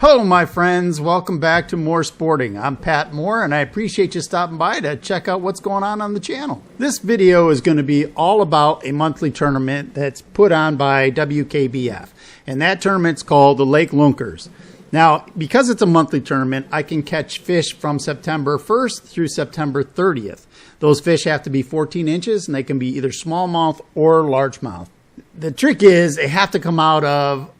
Hello my friends, welcome back to More Sporting. I'm Pat Moore and I appreciate you stopping by to check out what's going on the channel. This video is going to be all about a monthly tournament that's put on by WKBF, and that tournament's called the Lake Lunkers. Now, because it's a monthly tournament, I can catch fish from September 1st through September 30th. Those fish have to be 14 inches and they can be either smallmouth or largemouth. The trick is they have to come out of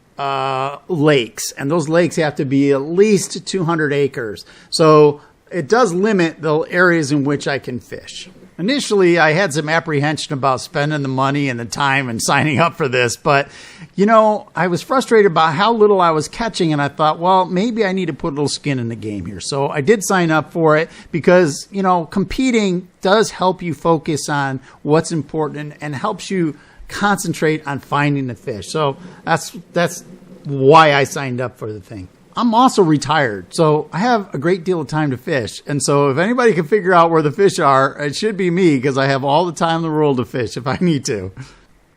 lakes, and those lakes have to be at least 200 acres. So it does limit the areas in which I can fish. Initially, I had some apprehension about spending the money and the time and signing up for this, but you know, I was frustrated about how little I was catching, and I thought, well, maybe I need to put a little skin in the game here. So I did sign up for it because, you know, competing does help you focus on what's important and helps you concentrate on finding the fish. So that's why I signed up for the thing. I'm also retired, so I have a great deal of time to fish. And so if anybody can figure out where the fish are, it should be me, because I have all the time in the world to fish if I need to.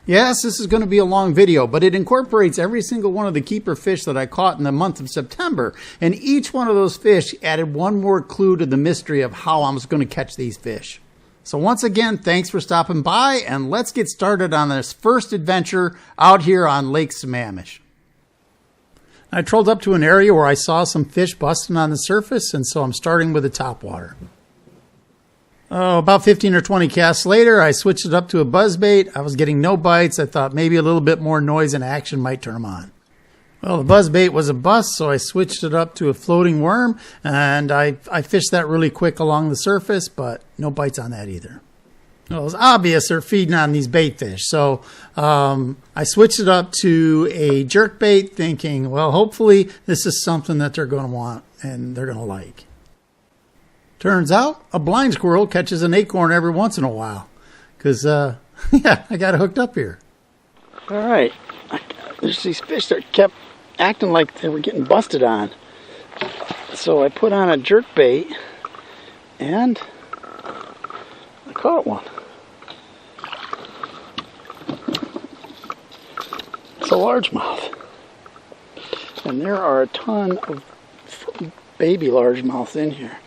Yes, this is going to be a long video, but it incorporates every single one of the keeper fish that I caught in the month of September. And each one of those fish added one more clue to the mystery of how I was going to catch these fish. So once again, thanks for stopping by, and let's get started on this first adventure out here on Lake Sammamish. I trolled up to an area where I saw some fish busting on the surface, and so I'm starting with the topwater. Oh, about 15 or 20 casts later, I switched it up to a buzzbait. I was getting no bites. I thought maybe a little bit more noise and action might turn them on. Well, the buzzbait was a bust, so I switched it up to a floating worm, and I fished that really quick along the surface, but no bites on that either. Well, it was obvious they're feeding on these bait fish, so I switched it up to a jerkbait, thinking, well, hopefully this is something that they're going to want and they're going to like. Turns out a blind squirrel catches an acorn every once in a while, because, yeah, I got it hooked up here. All right, there's these fish that kept acting like they were getting busted on. So I put on a jerkbait and I caught one. It's a largemouth. And there are a ton of baby largemouths in here.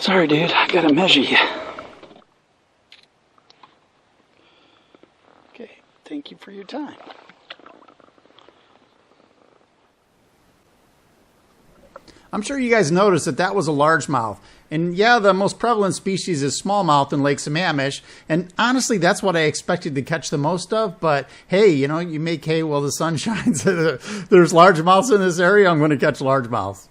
Sorry, dude, I gotta measure you. Okay, thank you for your time. I'm sure you guys noticed that that was a largemouth. And yeah, the most prevalent species is smallmouth in Lake Sammamish. And honestly, that's what I expected to catch the most of. But hey, you know, you make hay while the sun shines. There's largemouths in this area, I'm going to catch largemouths.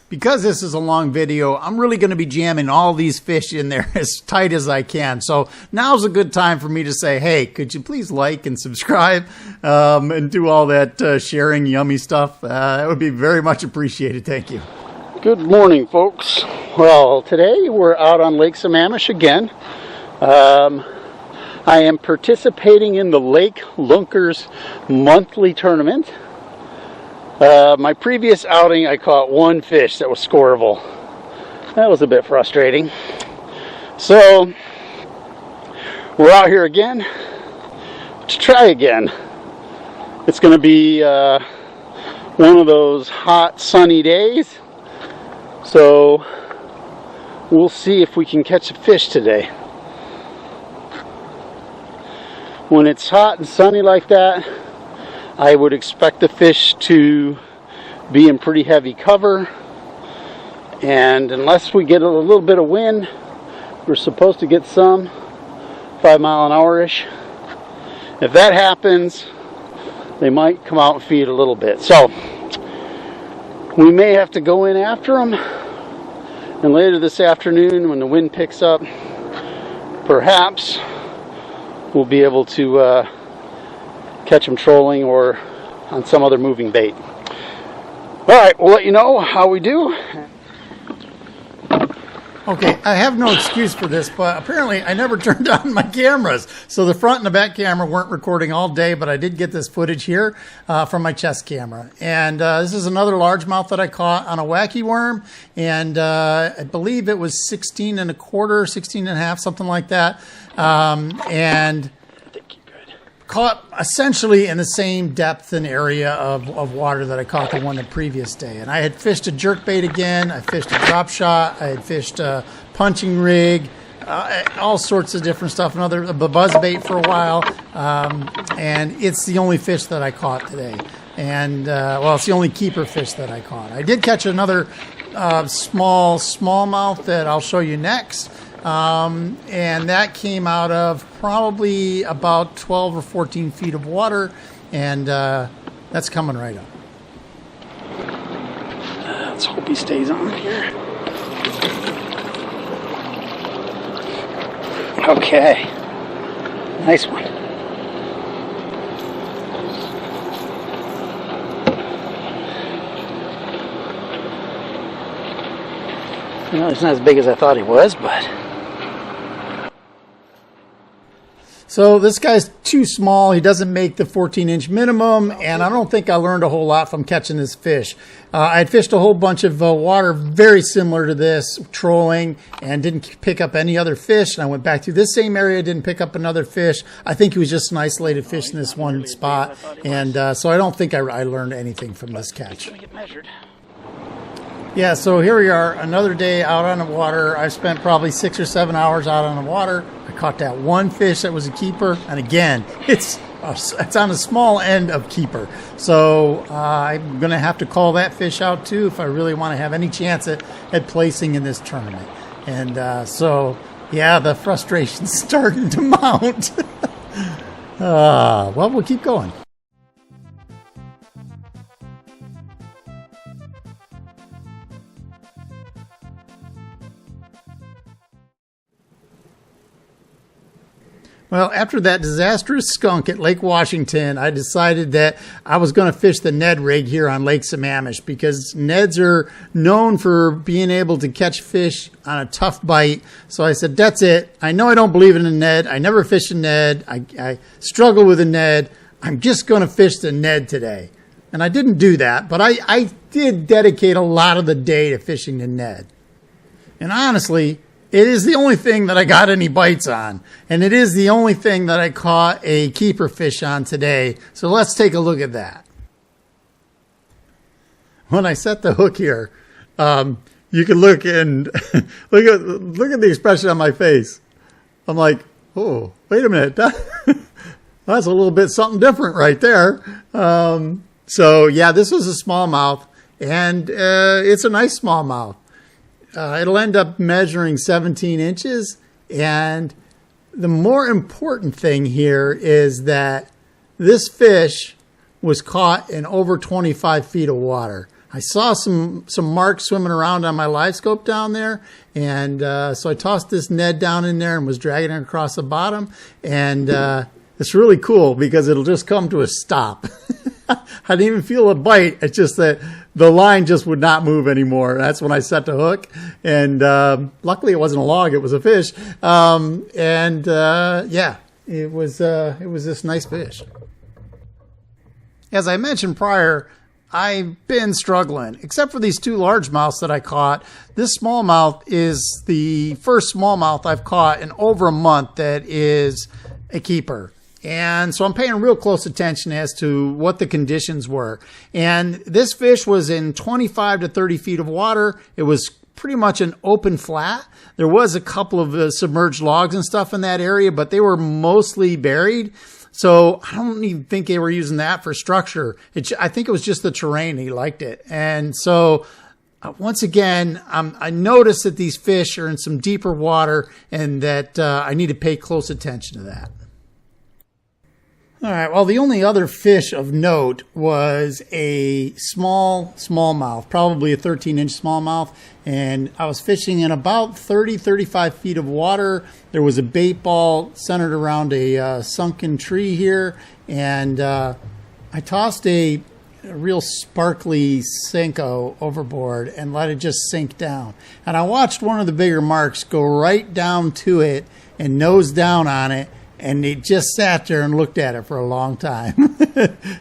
Because this is a long video, I'm really going to be jamming all these fish in there as tight as I can. So now's a good time for me to say, hey, could you please like and subscribe and do all that sharing yummy stuff? That would be very much appreciated. Thank you. Good morning, folks. Well, today we're out on Lake Sammamish again. I am participating in the Lake Lunkers monthly tournament. My previous outing, I caught one fish that was scoreable. That was a bit frustrating. So, we're out here again to try again. It's going to be one of those hot, sunny days. So, we'll see if we can catch a fish today. When it's hot and sunny like that, I would expect the fish to be in pretty heavy cover, and unless we get a little bit of wind, we're supposed to get some 5 mile an hour-ish. If that happens, they might come out and feed a little bit. So we may have to go in after them, and later this afternoon when the wind picks up, perhaps we'll be able to catch them trolling or on some other moving bait. All right, we'll let you know how we do. Okay, I have no excuse for this, but apparently I never turned on my cameras. So the front and the back camera weren't recording all day, but I did get this footage here from my chest camera. And this is another largemouth that I caught on a wacky worm. And I believe it was 16 and a quarter, 16 and a half, something like that. And caught essentially in the same depth and area of water that I caught the one the previous day. And I had fished a jerkbait again, I fished a drop shot, I had fished a punching rig, all sorts of different stuff, a buzzbait for a while, and it's the only fish that I caught today. And, well, it's the only keeper fish that I caught. I did catch another smallmouth that I'll show you next. And that came out of probably about 12 or 14 feet of water, and that's coming right up. Let's hope he stays on here. Okay, nice one. You know, it's not as big as I thought he was, but... So this guy's too small. He doesn't make the 14-inch minimum, and I don't think I learned a whole lot from catching this fish. I had fished a whole bunch of water very similar to this, trolling, and didn't pick up any other fish. And I went back through this same area, didn't pick up another fish. I think he was just an isolated fish in this one spot, and so I don't think I learned anything from this catch. Yeah, so here we are, another day out on the water. I've spent probably 6 or 7 hours out on the water. I caught that one fish that was a keeper, and again, it's on the small end of keeper. So I'm going to have to call that fish out too if I really want to have any chance at placing in this tournament. And so, yeah, the frustration's starting to mount. Well, we'll keep going. Well, after that disastrous skunk at Lake Washington, I decided that I was going to fish the Ned rig here on Lake Sammamish because Neds are known for being able to catch fish on a tough bite. So I said, that's it. I know I don't believe in a Ned. I never fished a Ned. I struggle with a Ned. I'm just going to fish the Ned today. And I didn't do that, but I did dedicate a lot of the day to fishing the Ned. And honestly, it is the only thing that I got any bites on. And it is the only thing that I caught a keeper fish on today. So let's take a look at that. When I set the hook here, you can look and look at the expression on my face. I'm like, oh, wait a minute. That's a little bit something different right there. So yeah, this was a smallmouth, and it's a nice smallmouth. It'll end up measuring 17 inches. And the more important thing here is that this fish was caught in over 25 feet of water. I saw some marks swimming around on my live scope down there. And so I tossed this Ned down in there and was dragging it across the bottom. And it's really cool because it'll just come to a stop. I didn't even feel a bite. It's just that the line just would not move anymore. That's when I set the hook. And luckily it wasn't a log, it was a fish. Yeah, it was this nice fish. As I mentioned prior, I've been struggling. Except for these two largemouths that I caught, this smallmouth is the first smallmouth I've caught in over a month that is a keeper. And so I'm paying real close attention as to what the conditions were. And this fish was in 25 to 30 feet of water. It was pretty much an open flat. There was a couple of submerged logs and stuff in that area, but they were mostly buried. So I don't even think they were using that for structure. I think it was just the terrain. He liked it. And so once again, I noticed that these fish are in some deeper water and that I need to pay close attention to that. All right, well, the only other fish of note was a smallmouth, probably a 13-inch smallmouth, and I was fishing in about 35 feet of water. There was a bait ball centered around a sunken tree here, and I tossed a real sparkly Senko overboard and let it just sink down. And I watched one of the bigger marks go right down to it and nose down on it, and it just sat there and looked at it for a long time.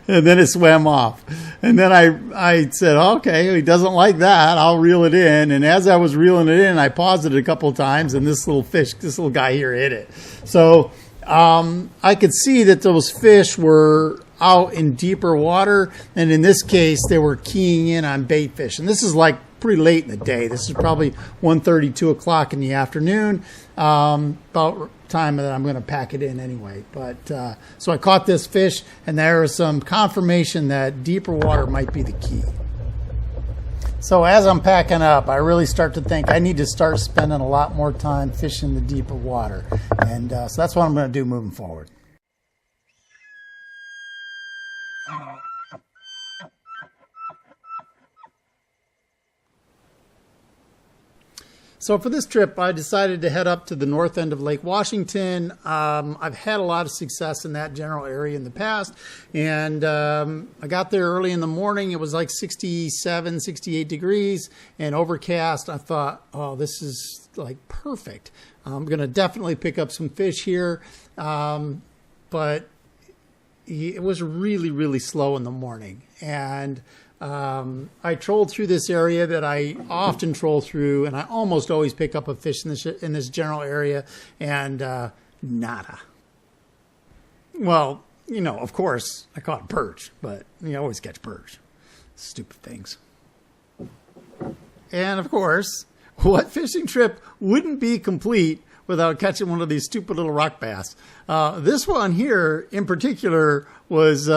And then it swam off. And then I said, okay, he doesn't like that. I'll reel it in. And as I was reeling it in, I paused it a couple of times, and this little guy here hit it. So I could see that those fish were out in deeper water. And in this case, they were keying in on bait fish. And this is like pretty late in the day. This is probably 1:30, 2 o'clock in the afternoon, about time that I'm going to pack it in anyway. But so I caught this fish, and there was some confirmation that deeper water might be the key. So as I'm packing up, I really start to think I need to start spending a lot more time fishing the deeper water. And so that's what I'm going to do moving forward. So for this trip, I decided to head up to the north end of Lake Washington. I've had a lot of success in that general area in the past. And I got there early in the morning. It was like 67, 68 degrees and overcast. I thought, oh, this is like perfect. I'm going to definitely pick up some fish here. But it was really, really slow in the morning. And I trolled through this area that I often troll through, and I almost always pick up a fish in this general area, and nada. Well, you know, of course, I caught a perch, but you always catch perch. Stupid things. And of course, what fishing trip wouldn't be complete without catching one of these stupid little rock bass? This one here, in particular, was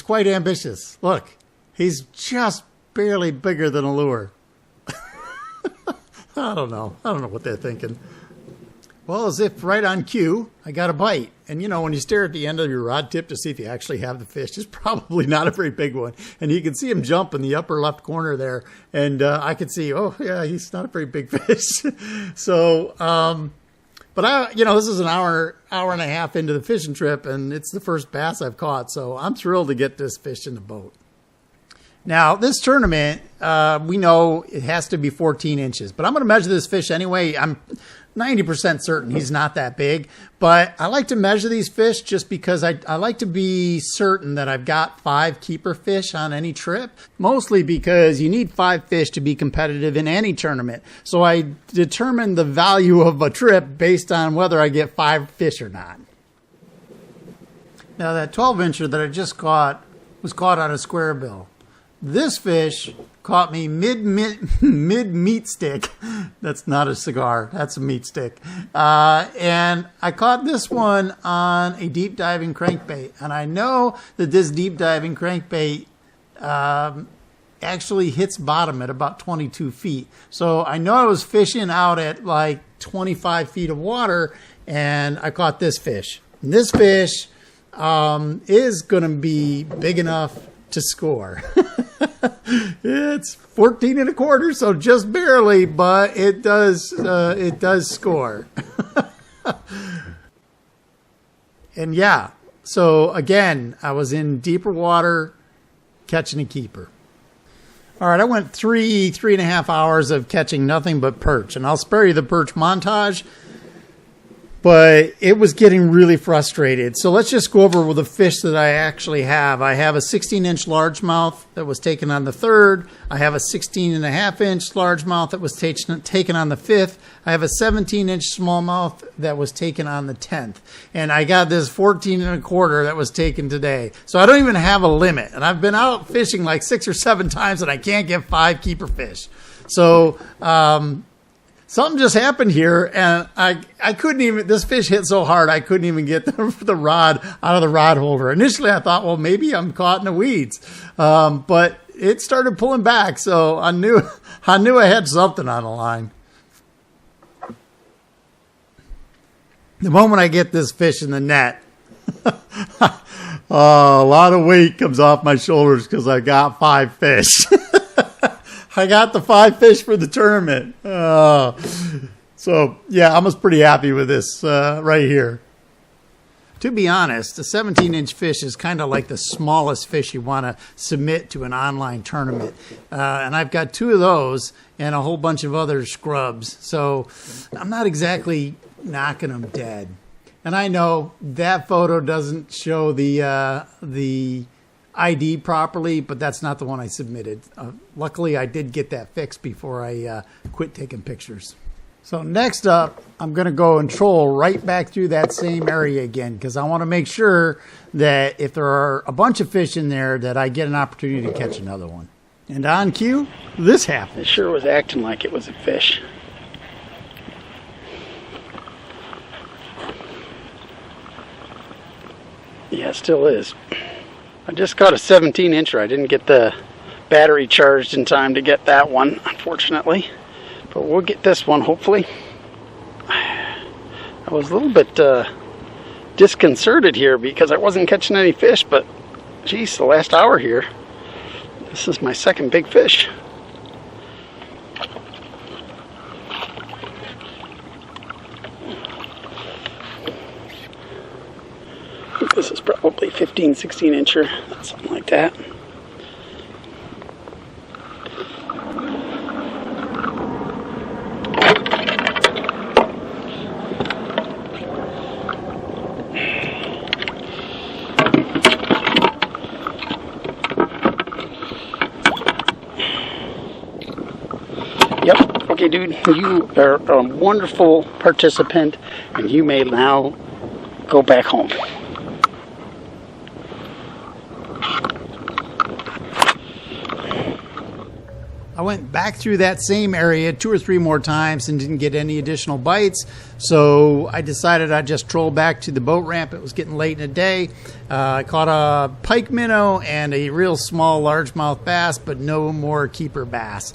quite ambitious. Look. He's just barely bigger than a lure. I don't know what they're thinking. Well, as if right on cue, I got a bite. And, you know, when you stare at the end of your rod tip to see if you actually have the fish, it's probably not a very big one. And you can see him jump in the upper left corner there. And I could see, oh, yeah, he's not a very big fish. So, but this is an hour and a half into the fishing trip, and it's the first bass I've caught. So I'm thrilled to get this fish in the boat. Now, this tournament, we know it has to be 14 inches, but I'm going to measure this fish anyway. I'm 90% certain he's not that big, but I like to measure these fish just because I like to be certain that I've got 5 keeper fish on any trip, mostly because you need 5 fish to be competitive in any tournament. So I determine the value of a trip based on whether I get 5 fish or not. Now, that 12-incher that I just caught was caught on a square bill. This fish caught me mid meat stick. That's not a cigar. That's a meat stick. And I caught this one on a deep diving crankbait. And I know that this deep diving crankbait actually hits bottom at about 22 feet. So I know I was fishing out at like 25 feet of water, and I caught this fish. And this fish is going to be big enough to score. It's 14 1/4, so just barely, but it does score. And yeah, so again, I was in deeper water catching a keeper. All right, I went 3.5 hours of catching nothing but perch, and I'll spare you the perch montage, but it was getting really frustrated. So let's just go over with the fish that I actually have. I have a 16-inch largemouth that was taken on the 3rd. I have a 16.5-inch largemouth that was taken on the 5th. I have a 17-inch smallmouth that was taken on the 10th. And I got this 14 1/4 that was taken today. So I don't even have a limit. And I've been out fishing like 6 or 7 times, and I can't get 5 keeper fish. So, something just happened here, and I couldn't even, this fish hit so hard, I couldn't even get the rod out of the rod holder. Initially, I thought, well, maybe I'm caught in the weeds. But it started pulling back, so I knew I had something on the line. The moment I get this fish in the net, a lot of weight comes off my shoulders because I got 5 fish. I got the 5 fish for the tournament. So, yeah, I was pretty happy with this right here. To be honest, a 17-inch fish is kind of like the smallest fish you want to submit to an online tournament. And I've got 2 of those and a whole bunch of other scrubs. So I'm not exactly knocking them dead. And I know that photo doesn't show the ID properly, but that's not the one I submitted. Luckily, I did get that fixed before I quit taking pictures. So next up, I'm going to go and troll right back through that same area again, because I want to make sure that if there are a bunch of fish in there, that I get an opportunity to catch another one. And on cue, this happened. It sure was acting like it was a fish. Yeah, it still is. I just caught a 17-incher. I didn't get the battery charged in time to get that one, unfortunately. But we'll get this one, hopefully. I was a little bit disconcerted here because I wasn't catching any fish, but geez, the last hour here, this is my second big fish. I think this is probably 15, 16-incher, something like that. Yep. Okay, dude, you are a wonderful participant, and you may now go back home. I went back through that same area 2 or 3 more times and didn't get any additional bites, so I decided I'd just troll back to the boat ramp. It was getting late in the day. I caught a pike minnow and a real small largemouth bass, but no more keeper bass.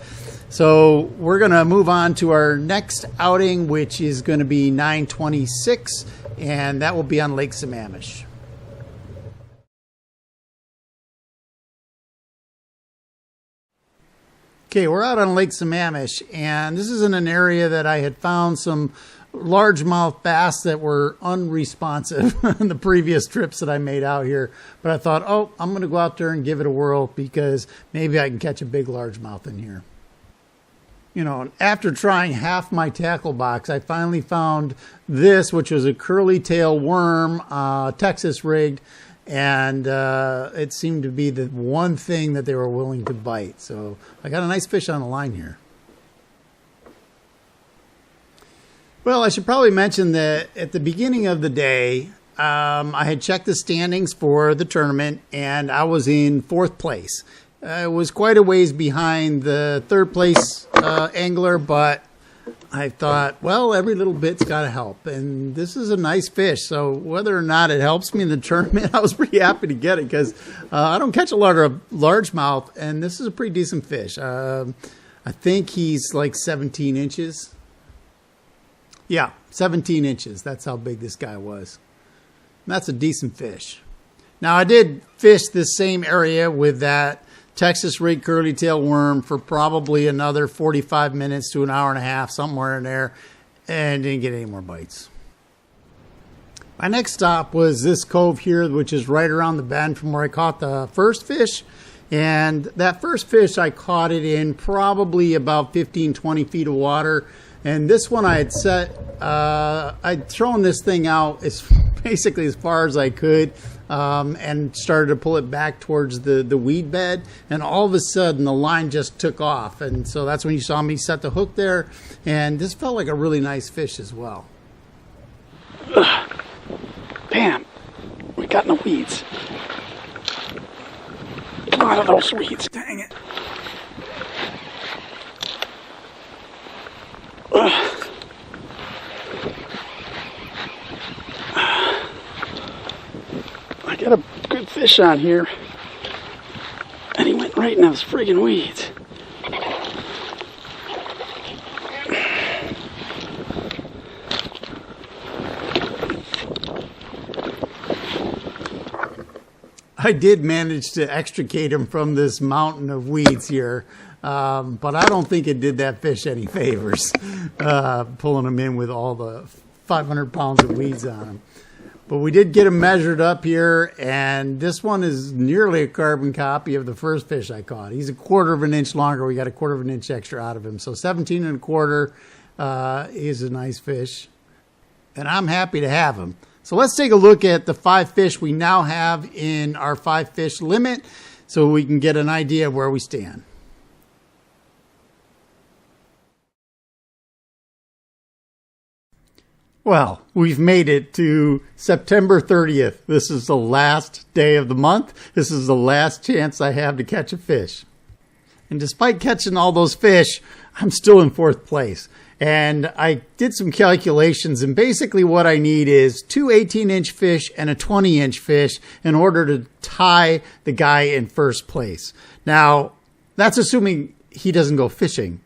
So we're going to move on to our next outing, which is going to be 9/26, and that will be on Lake Sammamish. Okay, we're out on Lake Sammamish, and this is in an area that I had found some largemouth bass that were unresponsive in the previous trips that I made out here. But I thought, oh, I'm going to go out there and give it a whirl because maybe I can catch a big largemouth in here. You know, after trying half my tackle box, I finally found this, which was a curly tail worm, Texas rigged. And it seemed to be the one thing that they were willing to bite. So I got a nice fish on the line here. Well, I should probably mention that at the beginning of the day, I had checked the standings for the tournament, and I was in 4th place. It was quite a ways behind the 3rd place angler, but I thought, well, every little bit's got to help. And this is a nice fish. So whether or not it helps me in the tournament, I was pretty happy to get it because I don't catch a lot of largemouth. And this is a pretty decent fish. I think he's like 17 inches. Yeah, 17 inches. That's how big this guy was. And that's a decent fish. Now, I did fish this same area with that Texas rig curly tail worm for probably another 45 minutes to an hour and a half, somewhere in there, and didn't get any more bites. My next stop was this cove here, which is right around the bend from where I caught the first fish. And that first fish, I caught it in probably about 15, 20 feet of water. And this one I had set, I'd thrown this thing out as basically as far as I could. And started to pull it back towards the weed bed, and all of a sudden the line just took off, and so that's when you saw me set the hook there, and this felt like a really nice fish as well. Ugh. Damn, we got in the weeds. Come out of those weeds, dang it. Ugh. I got a good fish on here, and he went right in those friggin' weeds. I did manage to extricate him from this mountain of weeds here, but I don't think it did that fish any favors, pulling him in with all the 500 pounds of weeds on him. But we did get them measured up here, and this one is nearly a carbon copy of the first fish I caught. He's 1/4 of an inch longer. We got 1/4 of an inch extra out of him. So 17 1/4 is a nice fish, and I'm happy to have him. So let's take a look at the 5 fish we now have in our 5 fish limit so we can get an idea of where we stand. Well, we've made it to September 30th. This is the last day of the month. This is the last chance I have to catch a fish. And despite catching all those fish, I'm still in 4th place. And I did some calculations, and basically what I need is 2 18-inch fish and a 20-inch fish in order to tie the guy in 1st place. Now, that's assuming he doesn't go fishing,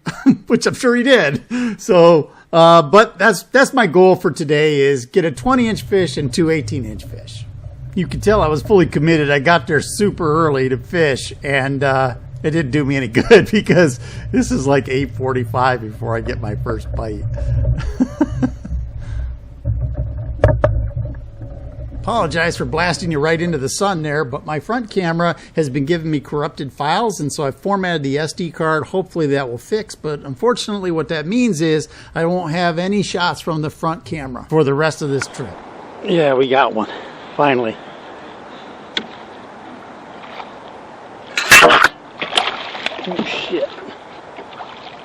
which I'm sure he did. So, but that's my goal for today, is get a 20-inch fish and 2 18-inch fish. You can tell I was fully committed. I got there super early to fish, and it didn't do me any good because this is like 8:45 before I get my first bite. Apologize for blasting you right into the sun there, but my front camera has been giving me corrupted files, and so I formatted the SD card. Hopefully that will fix, but unfortunately what that means is I won't have any shots from the front camera for the rest of this trip. Yeah, we got one, finally. Oh shit.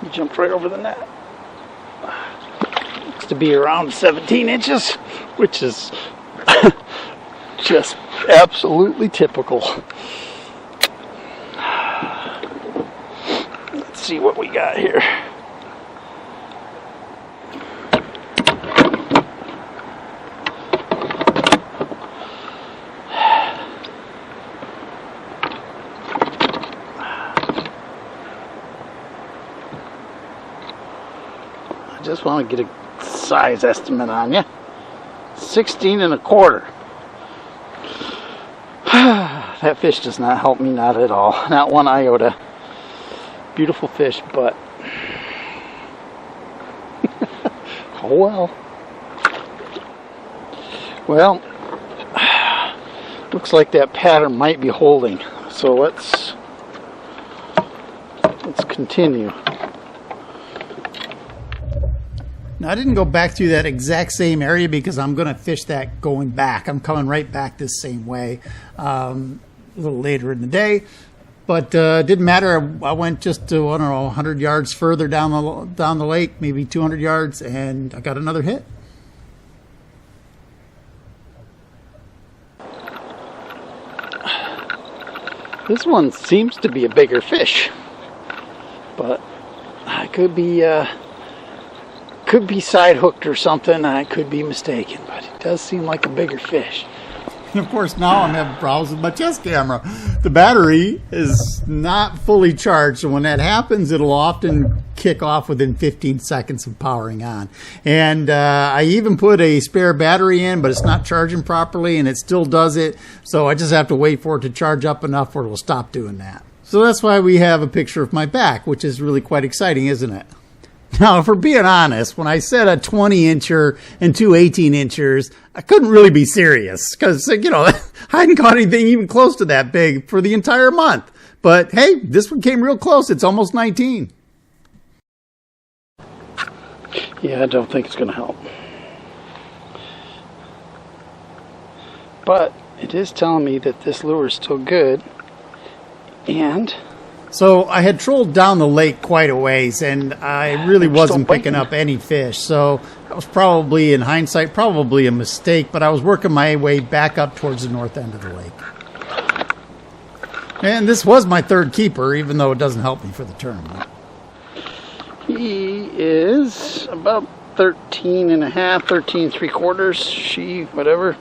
He jumped right over the net. Looks to be around 17 inches, which is just absolutely typical. Let's see what we got here. I just want to get a size estimate on you. 16 1/4. That fish does not help me, not at all. Not one iota. Beautiful fish, but oh well. Well, looks like that pattern might be holding. So let's continue. Now, I didn't go back through that exact same area because I'm going to fish that going back. I'm coming right back this same way a little later in the day. But it didn't matter. I went just to, I don't know, 100 yards further down the lake, maybe 200 yards, and I got another hit. This one seems to be a bigger fish, but I could be side hooked or something. I could be mistaken, but it does seem like a bigger fish. And of course, now I'm having problems with my chest camera. The battery is not fully charged, and when that happens, it'll often kick off within 15 seconds of powering on. And I even put a spare battery in, but it's not charging properly, and it still does it. So I just have to wait for it to charge up enough where it'll stop doing that. So that's why we have a picture of my back, which is really quite exciting, isn't it? Now, if we're being honest, when I said a 20-incher and 2 18-inchers, I couldn't really be serious because, you know, I hadn't caught anything even close to that big for the entire month. But, hey, this one came real close. It's almost 19. Yeah, I don't think it's going to help. But it is telling me that this lure is still good. And so I had trolled down the lake quite a ways, and I really wasn't picking up any fish. So that was probably, in hindsight, probably a mistake, but I was working my way back up towards the north end of the lake. And this was my third keeper, even though it doesn't help me for the tournament. He is about 13 and a half, 13 3/4, she, whatever.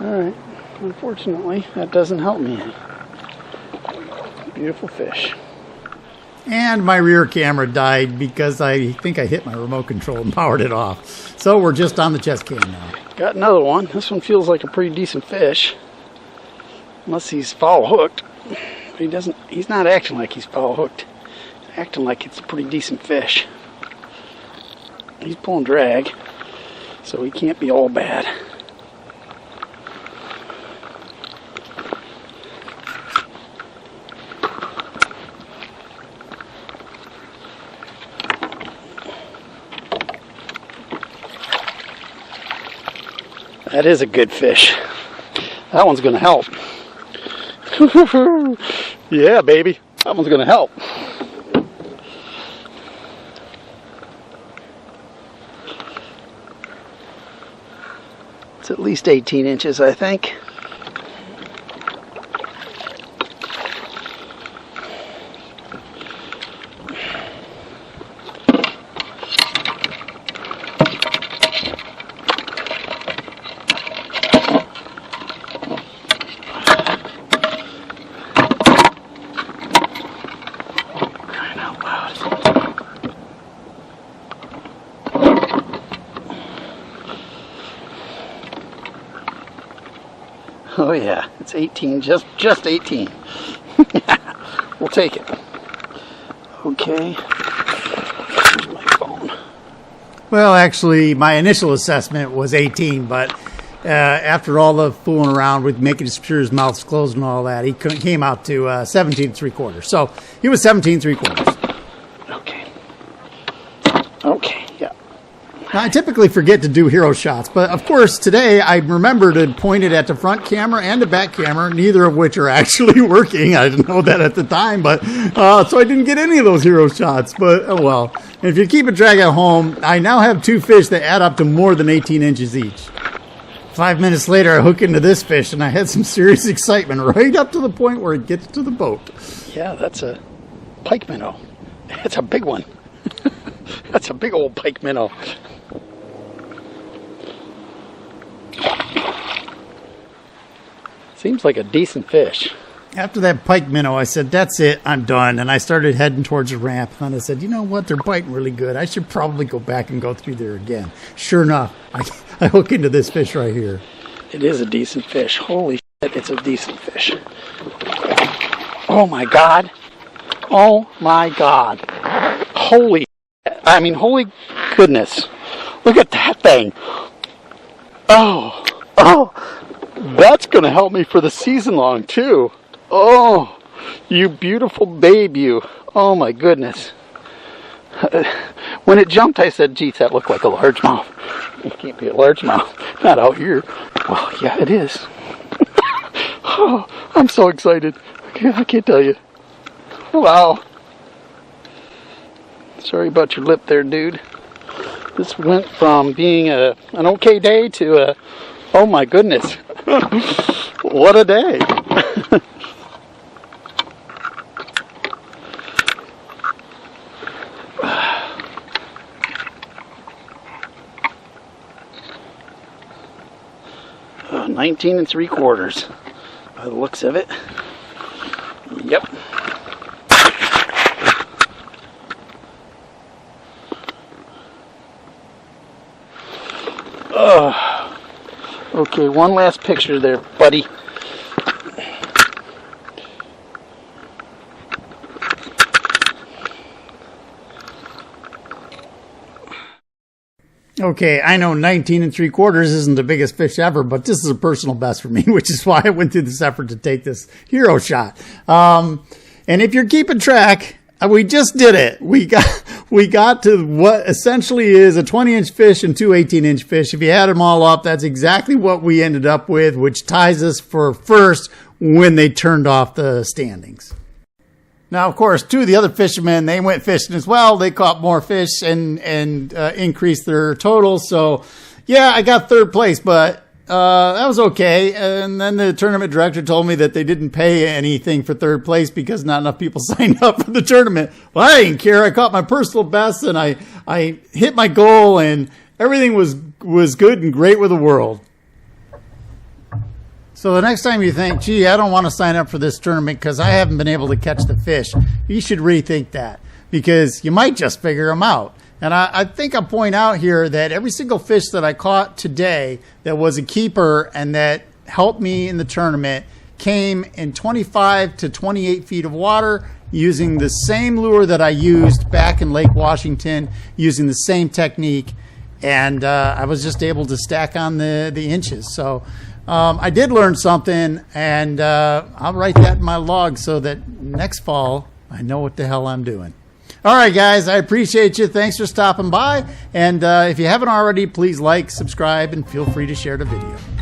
All right. Unfortunately, that doesn't help me. Beautiful fish. And my rear camera died because I think I hit my remote control and powered it off. So we're just on the chest cam now. Got another one. This one feels like a pretty decent fish. Unless he's foul hooked. He's not acting like he's foul hooked. Acting like it's a pretty decent fish. He's pulling drag, so he can't be all bad. That is a good fish. That one's going to help. Yeah, baby. That one's going to help. It's at least 18 inches, I think. Oh yeah, it's 18, just 18. We'll take it. Okay. Here's my phone. Well, actually, my initial assessment was 18, but after all the fooling around with making sure his mouth's closed and all that, he came out to 17 3/4. So he was 17 3/4. Okay. Okay, yeah. Now, I typically forget to do hero shots, but of course today I remember to point it at the front camera and the back camera, neither of which are actually working. I didn't know that at the time, but so I didn't get any of those hero shots. But oh well. And if you keep a drag at home, I now have two fish that add up to more than 18 inches each. 5 minutes later, I hook into this fish, and I had some serious excitement right up to the point where it gets to the boat. Yeah, that's a pike minnow. It's a big one. That's a big old pike minnow. Seems like a decent fish. After that pike minnow, I said, that's it, I'm done. And I started heading towards the ramp. And I said, you know what, they're biting really good. I should probably go back and go through there again. Sure enough, I hook into this fish right here. It is a decent fish. Holy shit, it's a decent fish. Oh my God. Oh my God. Holy goodness. Look at that thing. Oh, that's going to help me for the season long too. Oh, you beautiful babe, you. Oh my goodness. When it jumped, I said, geez, that looked like a largemouth. It can't be a largemouth. Not out here. Well, yeah, it is. Oh, I'm so excited. I can't tell you. Wow. Sorry about your lip there, dude. This went from being an okay day to oh my goodness. What a day. Oh, 19 3/4 by the looks of it. Yep. Okay, one last picture there, buddy. Okay, I know 19 3/4 isn't the biggest fish ever, but this is a personal best for me, which is why I went through this effort to take this hero shot. And if you're keeping track, we just did it. We got to what essentially is a 20-inch fish and two 18-inch fish. If you add them all up, that's exactly what we ended up with, which ties us for first when they turned off the standings. Now, of course, two of the other fishermen, they went fishing as well. They caught more fish and increased their total. So, yeah, I got third place, but that was okay. And then the tournament director told me that they didn't pay anything for third place because not enough people signed up for the tournament. Well, I didn't care. I caught my personal best, and I hit my goal, and everything was good and great with the world. So the next time you think, gee, I don't want to sign up for this tournament because I haven't been able to catch the fish, you should rethink that because you might just figure them out. And I think I'll point out here that every single fish that I caught today that was a keeper and that helped me in the tournament came in 25 to 28 feet of water using the same lure that I used back in Lake Washington, using the same technique, and I was just able to stack on the inches. So I did learn something, and I'll write that in my log so that next fall I know what the hell I'm doing. All right, guys, I appreciate you. Thanks for stopping by. And if you haven't already, please like, subscribe, and feel free to share the video.